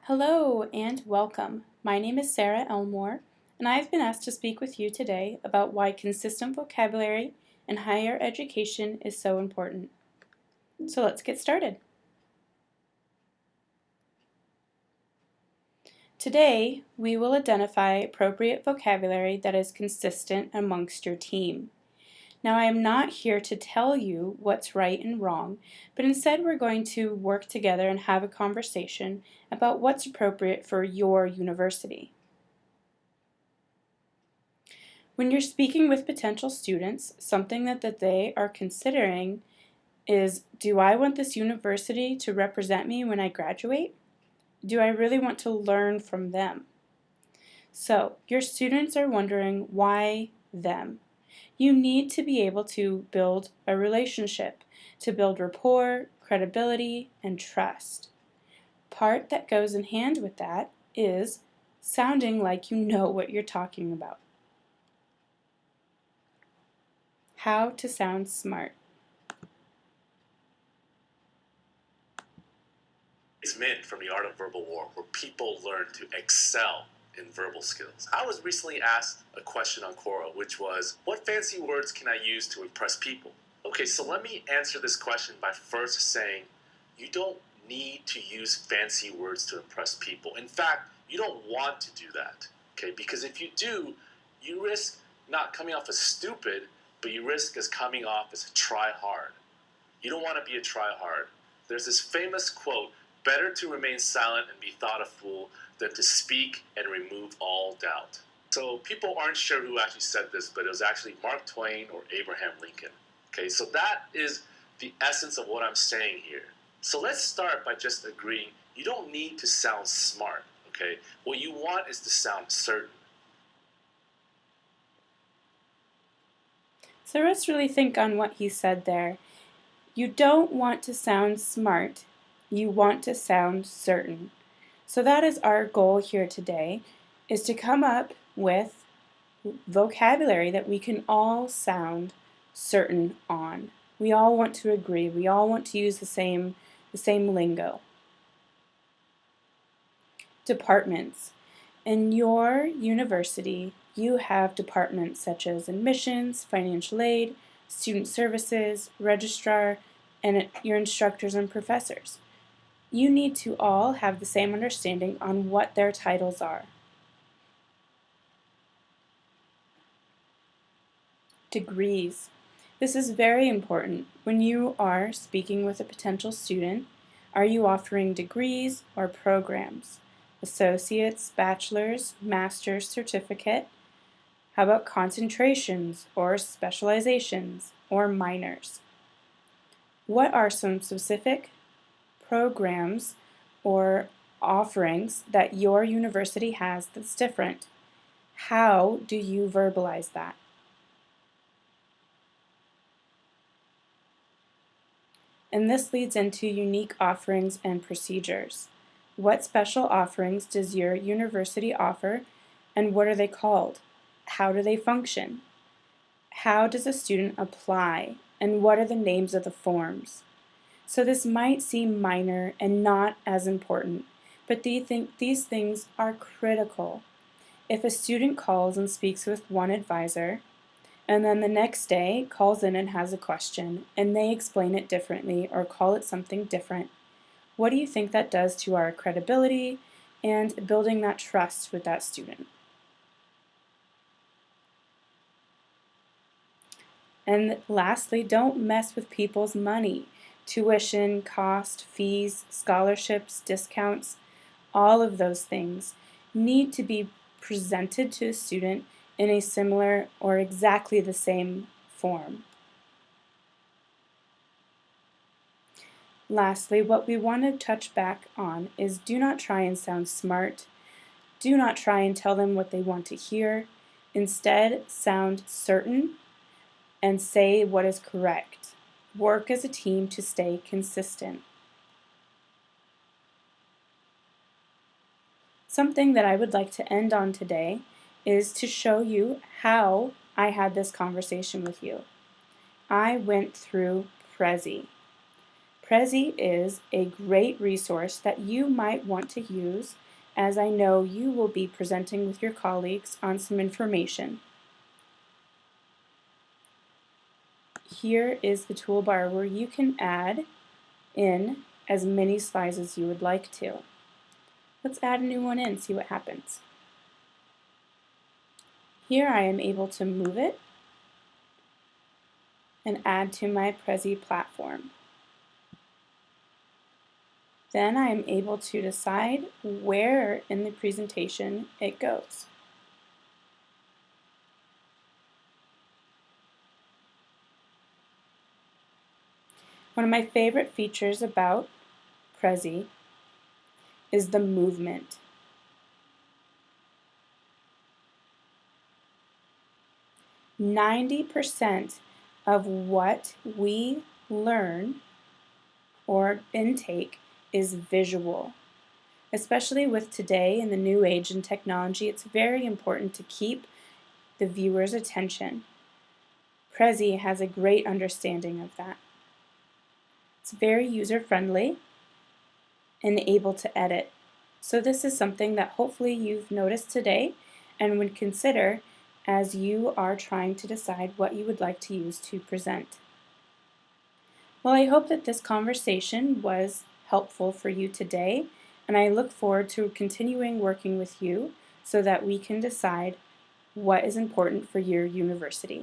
Hello and welcome. My name is Sarah Elmore, and I have been asked to speak with you today about why consistent vocabulary in higher education is so important. So let's get started. Today, we will identify appropriate vocabulary that is consistent amongst your team. Now, I am not here to tell you what's right and wrong, but instead we're going to work together and have a conversation about what's appropriate for your university. When you're speaking with potential students, something that they are considering is, do I want this university to represent me when I graduate? Do I really want to learn from them? So, your students are wondering, why them? You need to be able to build a relationship, to build rapport, credibility, and trust. Part that goes in hand with that is sounding like you know what you're talking about. How to sound smart. Is meant from the art of verbal war, where people learn to excel in verbal skills. I was recently asked a question on Quora, which was, what fancy words can I use to impress people? Okay, so let me answer this question by first saying, you don't need to use fancy words to impress people. In fact, you don't want to do that, okay? Because if you do, you risk not coming off as stupid, but you risk as coming off as a try-hard. You don't want to be a try-hard. There's this famous quote, better to remain silent and be thought a fool than to speak and remove all doubt. So people aren't sure who actually said this, but it was actually Mark Twain or Abraham Lincoln. Okay, so that is the essence of what I'm saying here. So let's start by just agreeing you don't need to sound smart, okay? What you want is to sound certain. So let's really think on what he said there. You don't want to sound smart, you want to sound certain. So that is our goal here today, is to come up with vocabulary that we can all sound certain on. We all want to agree, we all want to use the same lingo. Departments. In your university, you have departments such as admissions, financial aid, student services, registrar, and your instructors and professors. You need to all have the same understanding on what their titles are. Degrees. This is very important. When you are speaking with a potential student, are you offering degrees or programs? Associates, bachelor's, master's certificate? How about concentrations or specializations or minors? What are some specific programs or offerings that your university has that's different? How do you verbalize that? And this leads into unique offerings and procedures. What special offerings does your university offer, and what are they called? How do they function? How does a student apply, and what are the names of the forms? So this might seem minor and not as important, but these things are critical. If a student calls and speaks with one advisor, and then the next day calls in and has a question, and they explain it differently or call it something different, what do you think that does to our credibility and building that trust with that student? And lastly, don't mess with people's money. Tuition, cost, fees, scholarships, discounts, all of those things need to be presented to a student in a similar or exactly the same form. Lastly, what we want to touch back on is, do not try and sound smart. Do not try and tell them what they want to hear. Instead, sound certain and say what is correct. Work as a team to stay consistent. Something that I would like to end on today is to show you how I had this conversation with you. I went through Prezi. Prezi is a great resource that you might want to use, as I know you will be presenting with your colleagues on some information. Here is the toolbar where you can add in as many slides as you would like to. Let's add a new one in, see what happens. Here I am able to move it and add to my Prezi platform. Then I am able to decide where in the presentation it goes. One of my favorite features about Prezi is the movement. %90 of what we learn or intake is visual. Especially with today in the new age in technology, it's very important to keep the viewer's attention. Prezi has a great understanding of that. It's very user-friendly and able to edit. So this is something that hopefully you've noticed today and would consider as you are trying to decide what you would like to use to present. Well, I hope that this conversation was helpful for you today, and I look forward to continuing working with you so that we can decide what is important for your university.